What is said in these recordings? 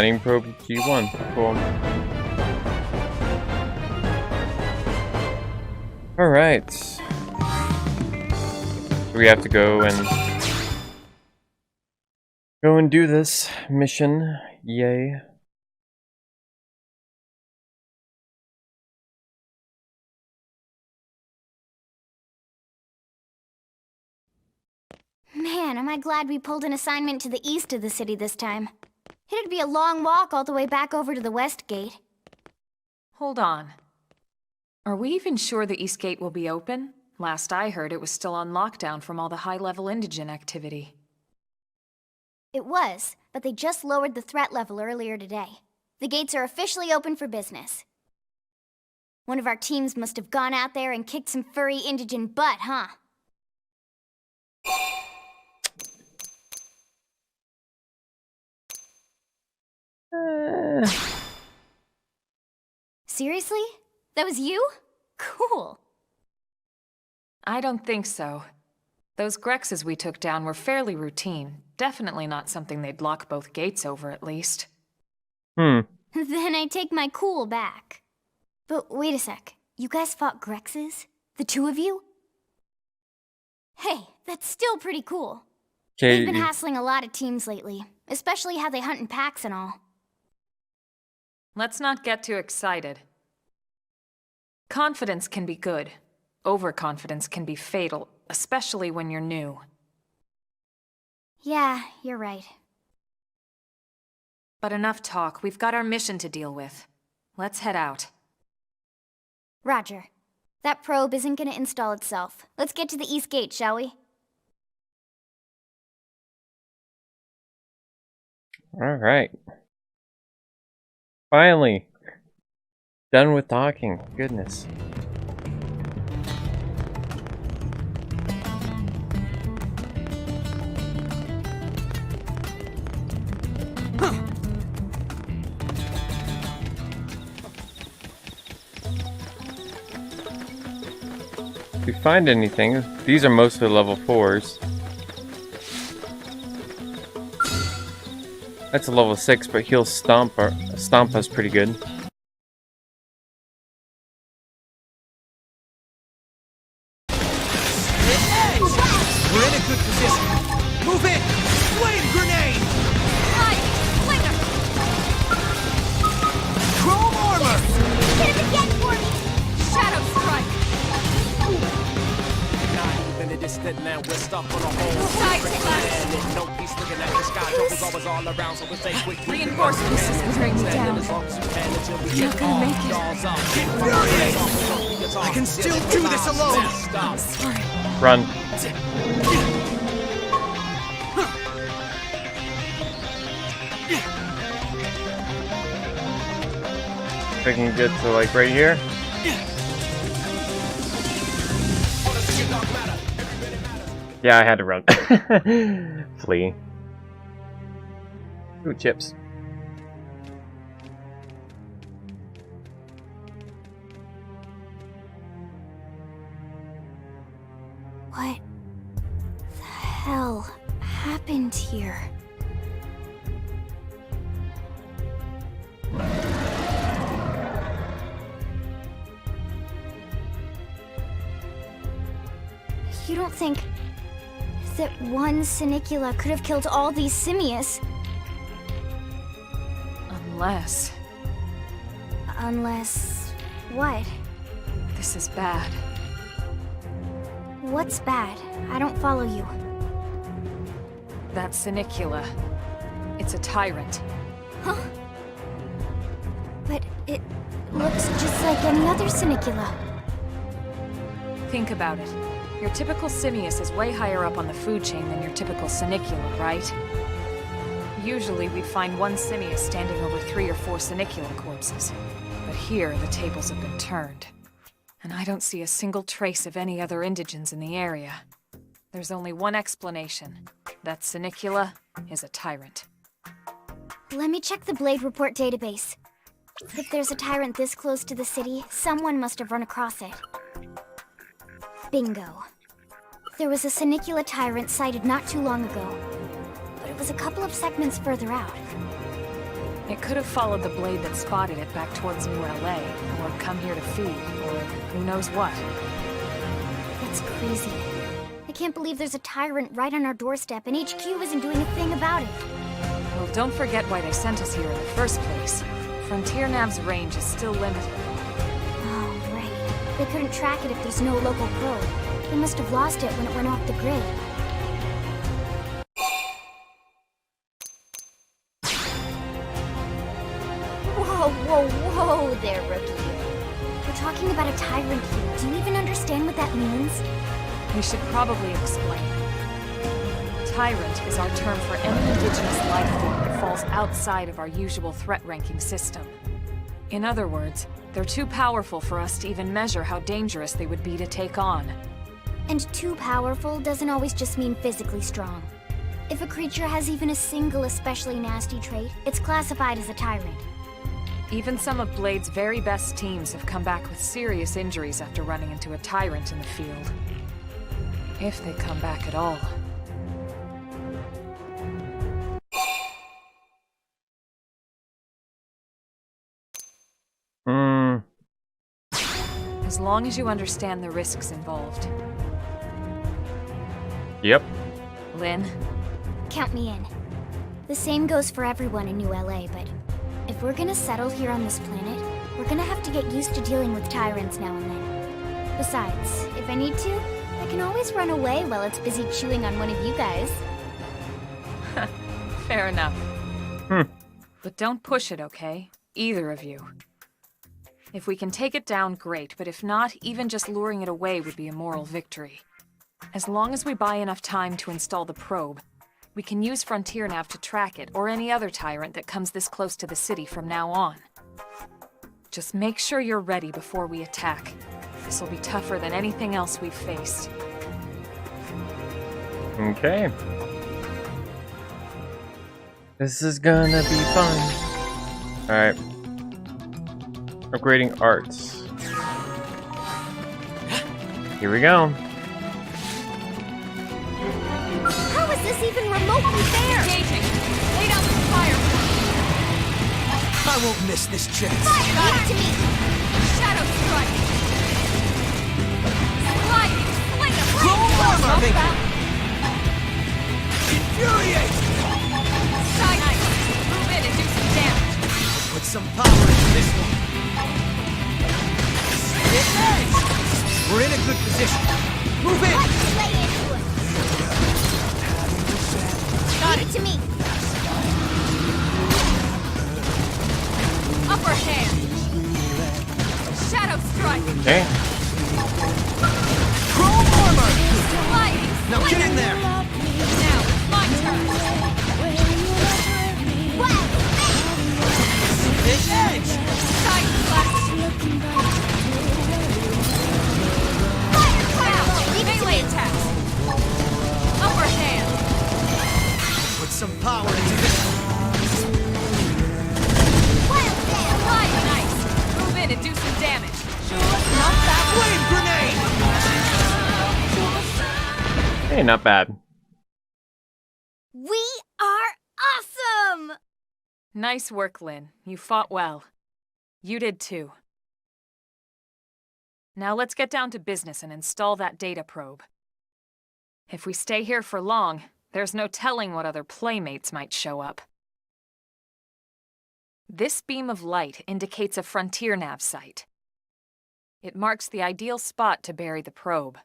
Mining probe G1. Cool. Alright. We have to go and do this mission. Yay. Man, am I glad we pulled an assignment to the east of the city this time. It'd be a long walk all the way back over to the west gate. Hold on. Are we even sure the east gate will be open? Last I heard, it was still on lockdown from all the high-level indigent activity. It was, but they just lowered the threat level earlier today. The gates are officially open for business. One of our teams must have gone out there and kicked some furry indigent butt, huh? Seriously? That was you? Cool. I don't think so. Those Grexes we took down were fairly routine. Definitely not something they'd lock both gates over, at least. Then I take my cool back. But wait a sec. You guys fought Grexes? The two of you? Hey, that's still pretty cool. They've been hassling a lot of teams lately, especially how they hunt in packs and all. Let's not get too excited. Confidence can be good. Overconfidence can be fatal, especially when you're new. Yeah, you're right. But enough talk. We've got our mission to deal with. Let's head out. Roger. That probe isn't gonna install itself. Let's get to the east gate, shall we? Alright. Finally. Done with talking. Goodness. If we find anything, these are mostly level 4s. That's a level 6, but he'll stomp us pretty good. We're in a good position. Move in! Flame grenade! Flinger! Chrome armor! Hit him again for me! Shadow strike! Not even a distant land, we're stuck on a whole Side to planet. No peace looking at the sky, troubles always all around, so we'll stay quick. Reinforcements is wearing me down. Not gonna make it. I can still do this alone! I'm sorry. Run. If I can get to like right here. Yeah, I had to run. Flee. Ooh, chips. What the hell happened here? You don't think that one Sinicula could have killed all these simius? Unless... Unless... what? this is bad. What's bad? I don't follow you. That Sinicula. It's a tyrant. Huh? But it looks just like any other Sinicula. Think about it. Your typical simius is way higher up on the food chain than your typical Sinicula, right? Usually we find one simius standing over 3 or 4 Sinicula corpses. But here, the tables have been turned. And I don't see a single trace of any other indigents in the area. There's only one explanation. That Sinicula is a tyrant. Let me check the Blade Report database. If there's a tyrant this close to the city, someone must have run across it. Bingo. There was a Sinicula tyrant sighted not too long ago, but it was a couple of segments further out. It could have followed the blade that spotted it back towards New LA, or come here to feed, or who knows what. That's crazy. I can't believe there's a tyrant right on our doorstep and HQ isn't doing a thing about it. Well, don't forget why they sent us here in the first place. Frontier Nav's range is still limited. Oh, right. They couldn't track it if there's no local probe. They must have lost it when it went off the grid. Whoa there, rookie. We're talking about a tyrant here. Do you even understand what that means? We should probably explain. Tyrant is our term for any indigenous life form that falls outside of our usual threat ranking system. In other words, they're too powerful for us to even measure how dangerous they would be to take on. And too powerful doesn't always just mean physically strong. If a creature has even a single especially nasty trait, it's classified as a tyrant. Even some of Blade's very best teams have come back with serious injuries after running into a tyrant in the field. If they come back at all. As long as you understand the risks involved. Yep. Lynn? Count me in. The same goes for everyone in New LA, but if we're gonna settle here on this planet, we're gonna have to get used to dealing with tyrants now and then. Besides, if I need to, I can always run away while it's busy chewing on one of you guys. Fair enough. But don't push it, okay? Either of you. If we can take it down, great, but if not, even just luring it away would be a moral victory. As long as we buy enough time to install the probe, we can use Frontier Nav to track it, or any other tyrant that comes this close to the city from now on. Just make sure you're ready before we attack. This will be tougher than anything else we've faced. Okay. This is gonna be fun. Alright. Upgrading arts. Here we go. How is this even remotely fair? Engaging! Lay down the fire! I won't miss this chance. Got it to me! Shadow strike! Sliding! Sling a Roll armor, Move baby. out! Infuriate! Side knife! Move in and do some damage! Put some power into this one. It's edge! We're in a good position. Move in! Let's lay into it! Got Leave it! it to me! Upper hand! Shadow strike! Okay. Chrome armor! Sliding! Now get in there! Now it's my turn! Wow! It's edge! Side slash! Fire cloud! Leave it to Melee me! attacks! Upper hand! Put some power into this one. Wild Sand! Sliding ice! Move in and do some damage! Not that Flame grenade! Hey, not bad. We are awesome! Nice work, Lynn. You fought well. You did too. Now let's get down to business and install that data probe. If we stay here for long, there's no telling what other playmates might show up. This beam of light indicates a Frontier Nav site. It marks the ideal spot to bury the probe.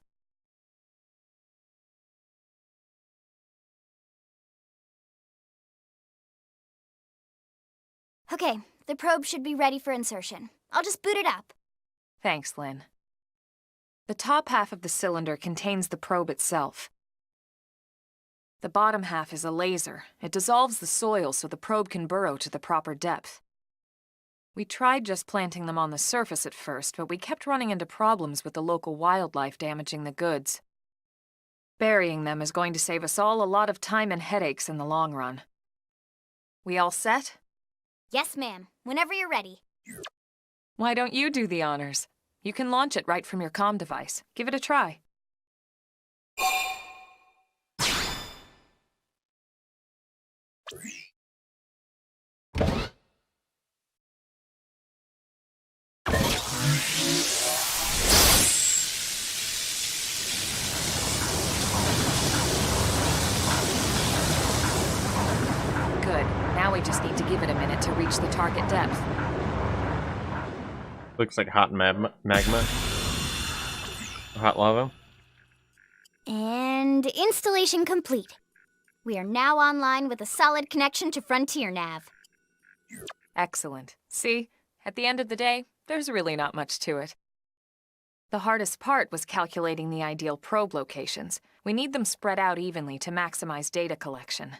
Okay, the probe should be ready for insertion. I'll just boot it up. Thanks, Lynn. The top half of the cylinder contains the probe itself. The bottom half is a laser. It dissolves the soil so the probe can burrow to the proper depth. We tried just planting them on the surface at first, but we kept running into problems with the local wildlife damaging the goods. Burying them is going to save us all a lot of time and headaches in the long run. We all set? Yes, ma'am. Whenever you're ready. Why don't you do the honors? You can launch it right from your comm device. Give it a try. reach the target depth. Looks like hot magma. Hot lava. And installation complete. We are now online with a solid connection to Frontier Nav. Excellent. See, at the end of the day, there's really not much to it. The hardest part was calculating the ideal probe locations. We need them spread out evenly to maximize data collection.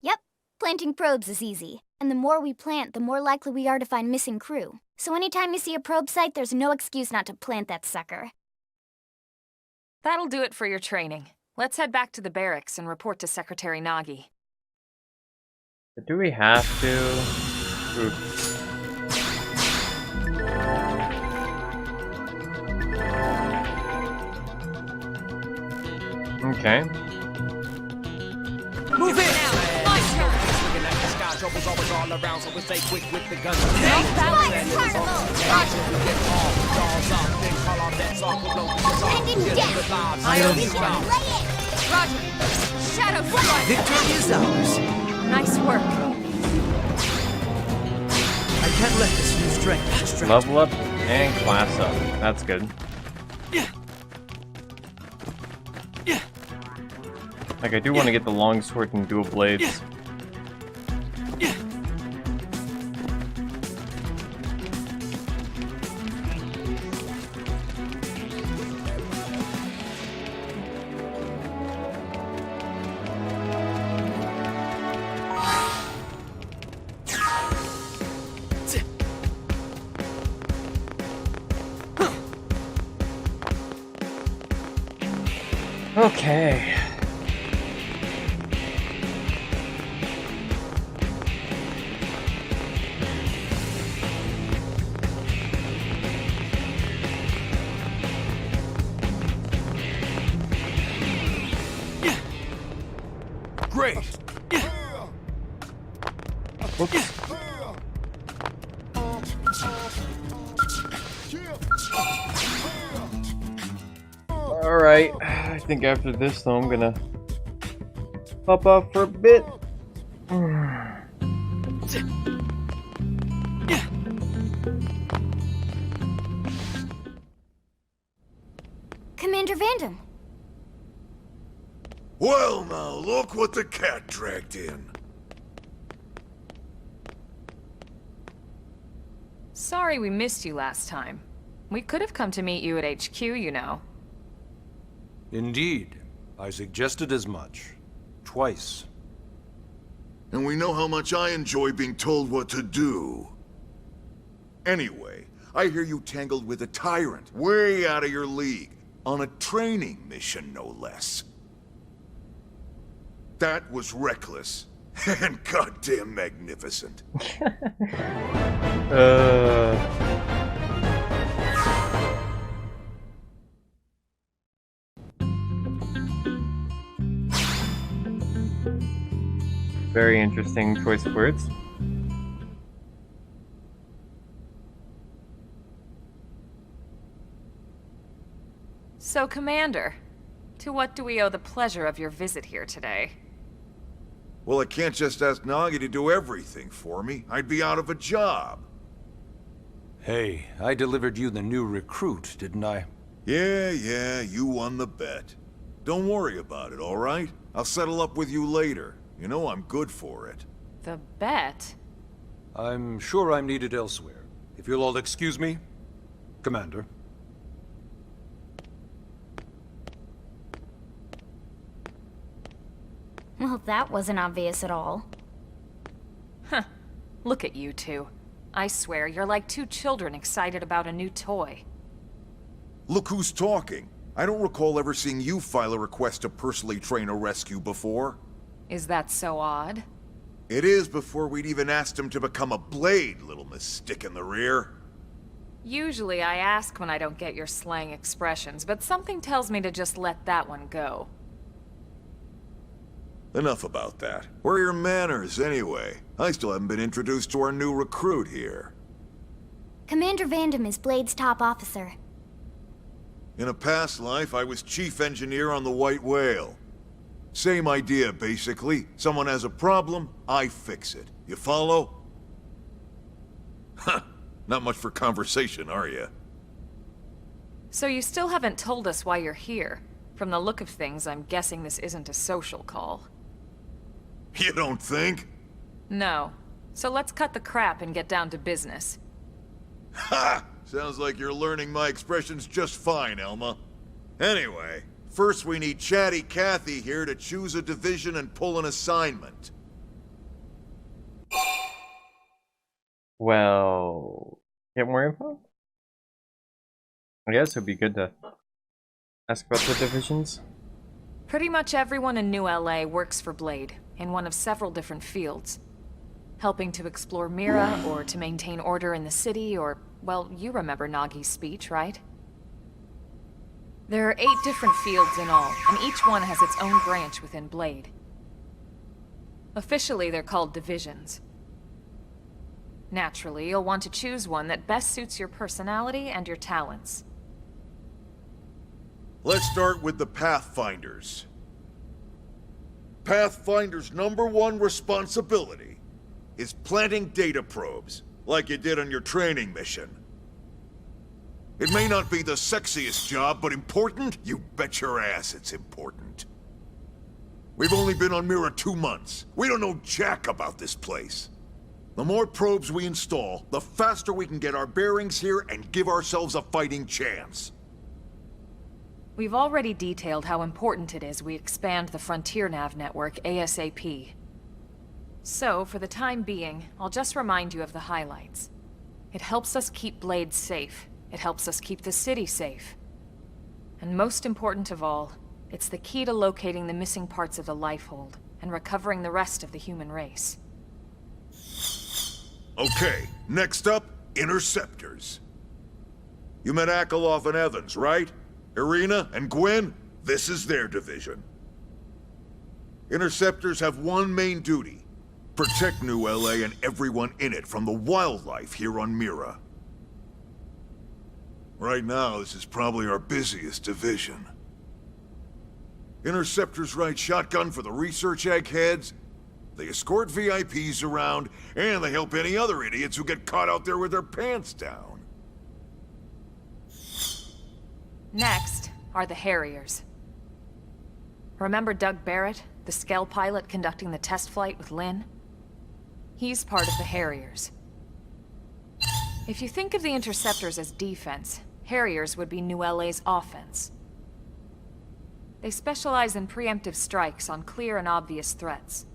Yep, planting probes is easy. And the more we plant, the more likely we are to find missing crew. So anytime you see a probe site, there's no excuse not to plant that sucker. That'll do it for your training. Let's head back to the barracks and report to Secretary Nagi. Do we have to? Oops. Okay. Move it! My turn! Looking at the sky, trouble's always all around, so we stay quick with the guns. Roger! Shadow Strike! Victory is ours. Nice work. I can't let this new strength distract Level up and class up. That's good. Like, I do want to get the longsword and dual blades. Okay. Great. Whoops. Alright, I think after this though I'm gonna pop off for a bit. Commander Vandam. Well now, look what the cat dragged in. Sorry we missed you last time. We could have come to meet you at HQ, you know. Indeed. I suggested as much. Twice. And we know how much I enjoy being told what to do. Anyway, I hear you tangled with a tyrant, way out of your league, on a training mission, no less. That was reckless, and goddamn magnificent. Very interesting choice of words. So, Commander, to what do we owe the pleasure of your visit here today? Well, I can't just ask Nagi to do everything for me. I'd be out of a job. Hey, I delivered you the new recruit, didn't I? Yeah, you won the bet. Don't worry about it, all right? I'll settle up with you later. You know I'm good for it. The bet? I'm sure I'm needed elsewhere. If you'll all excuse me, Commander. Well, that wasn't obvious at all. Huh. Look at you two. I swear, you're like two children excited about a new toy. Look who's talking. I don't recall ever seeing you file a request to personally train a rescue before. Is that so odd? It is before we'd even asked him to become a blade, little Miss Stick in the Rear. Usually I ask when I don't get your slang expressions, but something tells me to just let that one go. Enough about that. Where are your manners, anyway? I still haven't been introduced to our new recruit here. Commander Vandam is Blade's top officer. In a past life, I was chief engineer on the White Whale. Same idea, basically. Someone has a problem, I fix it. You follow? Huh. Not much for conversation, are you? So you still haven't told us why you're here. From the look of things, I'm guessing this isn't a social call. You don't think? No. So let's cut the crap and get down to business. Ha! Sounds like you're learning my expressions just fine, Elma. Anyway, first we need Chatty Cathy here to choose a division and pull an assignment. Well, get more info? I guess it'd be good to ask about the divisions. Pretty much everyone in New LA works for Blade, in one of several different fields. Helping to explore Mira, or to maintain order in the city, or, well, you remember Nagi's speech, right? There are 8 different fields in all, and each one has its own branch within Blade. Officially, they're called divisions. Naturally, you'll want to choose one that best suits your personality and your talents. Let's start with the Pathfinders. Pathfinder's #1 responsibility is planting data probes, like you did on your training mission. It may not be the sexiest job, but important? You bet your ass it's important. We've only been on Mira 2 months. We don't know jack about this place. The more probes we install, the faster we can get our bearings here and give ourselves a fighting chance. We've already detailed how important it is we expand the Frontier Nav network ASAP. So, for the time being, I'll just remind you of the highlights. It helps us keep Blade safe. It helps us keep the city safe. And most important of all, it's the key to locating the missing parts of the Lifehold, and recovering the rest of the human race. Okay, next up, Interceptors. You met Akalov and Evans, right? Irina and Gwen? This is their division. Interceptors have one main duty: protect New LA and everyone in it from the wildlife here on Mira. Right now, this is probably our busiest division. Interceptors ride shotgun for the research eggheads, they escort VIPs around, and they help any other idiots who get caught out there with their pants down. Next are the Harriers. Remember Doug Barrett, the Skell pilot conducting the test flight with Lynn? He's part of the Harriers. If you think of the Interceptors as defense, Harriers would be New LA's offense. They specialize in preemptive strikes on clear and obvious threats.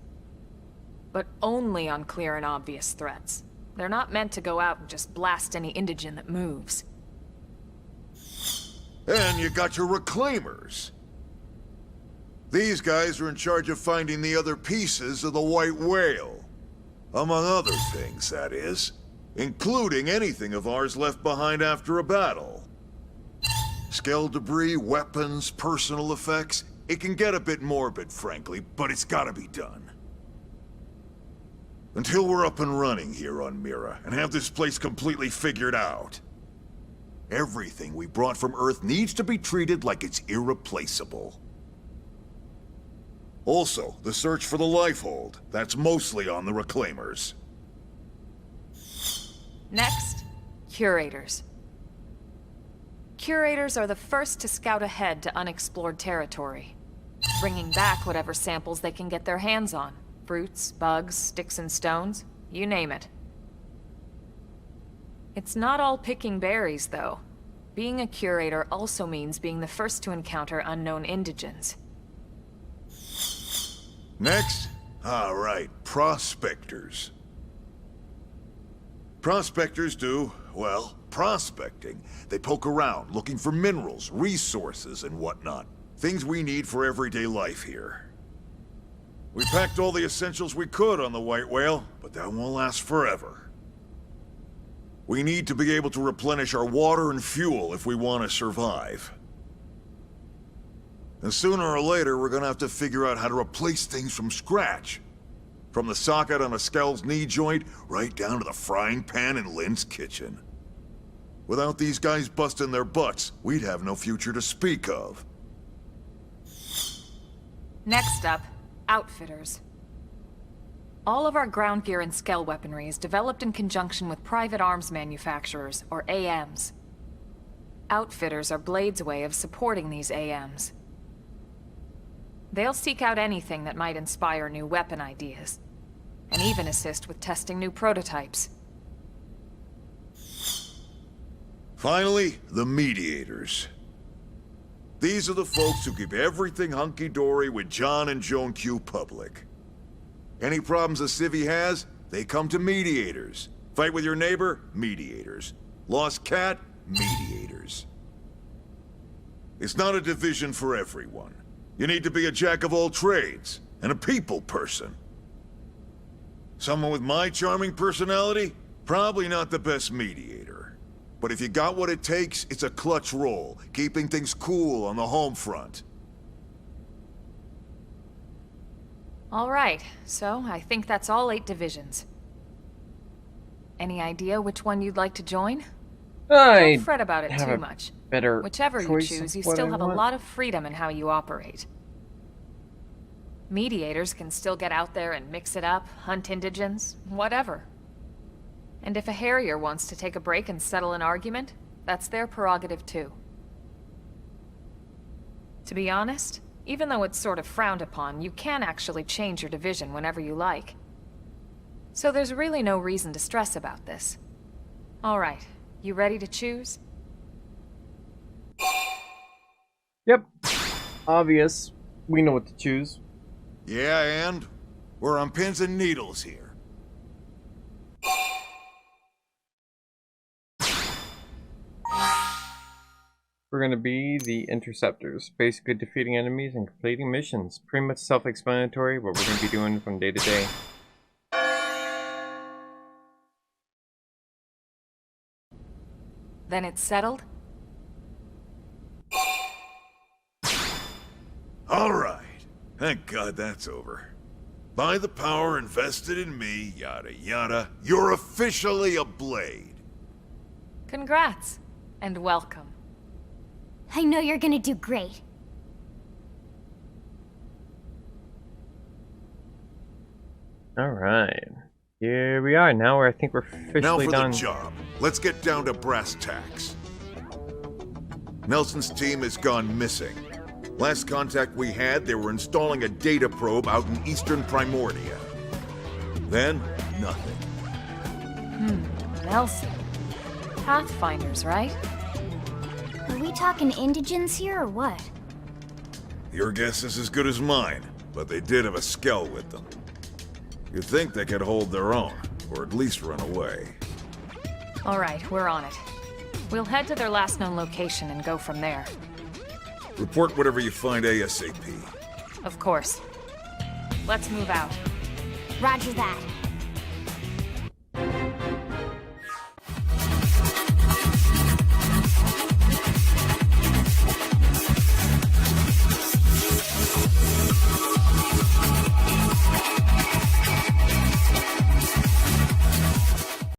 But only on clear and obvious threats. They're not meant to go out and just blast any indigene that moves. And you got your Reclaimers. These guys are in charge of finding the other pieces of the White Whale. Among other things, that is. Including anything of ours left behind after a battle. Skell debris, weapons, personal effects. It can get a bit morbid, frankly, but it's gotta be done. Until we're up and running here on Mira, and have this place completely figured out, everything we brought from Earth needs to be treated like it's irreplaceable. Also, the search for the Lifehold. That's mostly on the Reclaimers. Next, Curators. Curators are the first to scout ahead to unexplored territory, bringing back whatever samples they can get their hands on. Fruits, bugs, sticks and stones, you name it. It's not all picking berries, though. Being a curator also means being the first to encounter unknown indigens. Next? All right, Prospectors. Prospectors do, well, prospecting. They poke around, looking for minerals, resources, and whatnot. Things we need for everyday life here. We packed all the essentials we could on the White Whale, but that won't last forever. We need to be able to replenish our water and fuel if we want to survive. And sooner or later, we're gonna have to figure out how to replace things from scratch. From the socket on a Skell's knee joint, right down to the frying pan in Lynn's kitchen. Without these guys busting their butts, we'd have no future to speak of. Next up, Outfitters. All of our ground gear and skell weaponry is developed in conjunction with private arms manufacturers, or AMs. Outfitters are Blade's way of supporting these AMs. They'll seek out anything that might inspire new weapon ideas, and even assist with testing new prototypes. Finally, the mediators. These are the folks who keep everything hunky-dory with John and Joan Q public. Any problems a civvy has, they come to mediators. Fight with your neighbor? Mediators. Lost cat? Mediators. It's not a division for everyone. You need to be a jack of all trades, and a people person. Someone with my charming personality? Probably not the best mediator. But if you got what it takes, it's a clutch role, keeping things cool on the home front. All right, so I think that's all 8 divisions. Any idea which one you'd like to join? I Don't fret about it have too a much. better Whichever you choice choose, of you what still I have a want. lot of freedom in how you operate. Mediators can still get out there and mix it up, hunt indigents, whatever. And if a Harrier wants to take a break and settle an argument, that's their prerogative too. To be honest, even though it's sort of frowned upon, you can actually change your division whenever you like. So there's really no reason to stress about this. All right, you ready to choose? Yep. Obvious. We know what to choose. Yeah, and? We're on pins and needles here. We're gonna be the Interceptors, basically defeating enemies and completing missions. Pretty much self-explanatory what we're gonna be doing from day to day. Then it's settled? All right. Thank God that's over. By the power invested in me, yada yada, you're officially a Blade. Congrats, and welcome. I know you're gonna do great. Alright. Here we are. Now I think we're officially Now for done. the job. Let's get down to brass tacks. Nelson's team has gone missing. Last contact we had, they were installing a data probe out in eastern Primordia. Then, nothing. Nelson. Pathfinders, right? Are we talking indigents here or what? Your guess is as good as mine, but they did have a skell with them. You'd think they could hold their own, or at least run away. All right, we're on it. We'll head to their last known location and go from there. Report whatever you find ASAP. Of course. Let's move out. Roger that.